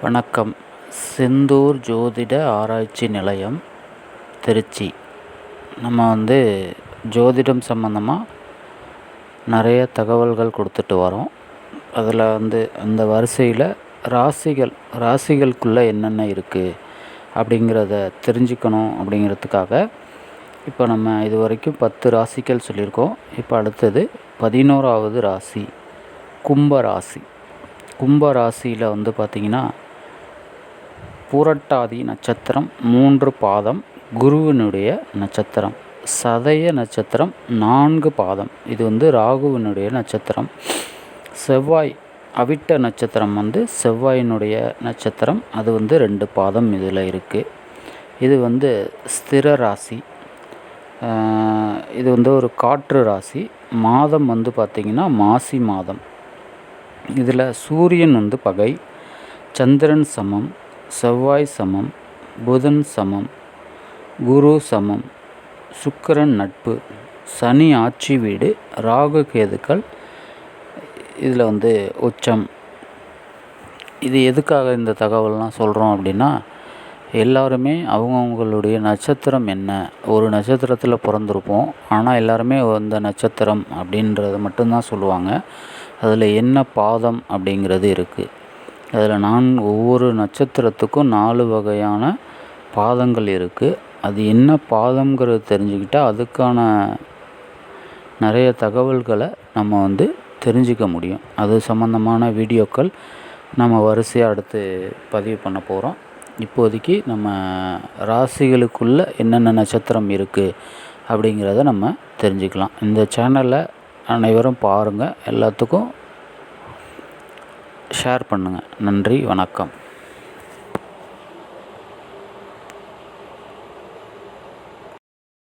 வணக்கம். செந்தூர் ஜோதிட ஆராய்ச்சி நிலையம், திருச்சி. நம்ம ஜோதிடம் சம்மந்தமாக நிறைய தகவல்கள் கொடுத்துட்டு வரோம். அதில் அந்த வரிசையில் ராசிகளுக்குள்ளே என்னென்ன இருக்குது அப்படிங்கிறத தெரிஞ்சுக்கணும் அப்படிங்கிறதுக்காக இப்போ நம்ம இது வரைக்கும் 10 ராசிகள் சொல்லியிருக்கோம். இப்போ அடுத்தது 11வது ராசி, கும்பராசி. கும்பராசியில் பார்த்திங்கன்னா, பூரட்டாதி நட்சத்திரம் 3 பாதம், குருவினுடைய நட்சத்திரம். சதய நட்சத்திரம் 4 பாதம், இது ராகுவினுடைய நட்சத்திரம். செவ்வாய் அவிட்ட நட்சத்திரம் செவ்வாயினுடைய நட்சத்திரம், அது 2 பாதம் இதில் இருக்குது. இது ஸ்திர ராசி. இது ஒரு காற்று ராசி. மாதம் பார்த்திங்கன்னா மாசி மாதம். இதில் சூரியன் பகை, சந்திரன் சமம், செவ்வாய் சமம், புதன் சமம், குரு சமம், சுக்கிரன் நட்பு, சனி ஆட்சி வீடு, ராகு கேதுக்கள் இதில் உச்சம். இது எதுக்காக இந்த தகவல்லாம் சொல்கிறோம் அப்படின்னா, எல்லாருமே அவங்கவுங்களுடைய நட்சத்திரம் என்ன, ஒரு நட்சத்திரத்தில் பிறந்திருப்போம். ஆனால் எல்லாருமே அந்த நட்சத்திரம் அப்படின்றத மட்டும்தான் சொல்லுவாங்க. அதில் என்ன பாதம் அப்படிங்கிறது இருக்குது. அதில் ஒவ்வொரு நட்சத்திரத்துக்கும் 4 வகையான பாதங்கள் இருக்குது. அது என்ன பாதங்கிறது தெரிஞ்சுக்கிட்டால் அதுக்கான நிறைய தகவல்களை நம்ம தெரிஞ்சிக்க முடியும். அது சம்மந்தமான வீடியோக்கள் நம்ம வரிசையாக அடுத்து பதிவு பண்ண போகிறோம். இப்போதைக்கு நம்ம ராசிகளுக்குள்ளே என்னென்ன நட்சத்திரம் இருக்குது அப்படிங்கிறத நம்ம தெரிஞ்சுக்கலாம். இந்த சேனலை அனைவரும் பாருங்கள், எல்லாத்துக்கும் ஷேர் பண்ணுங்கள். நன்றி, வணக்கம்.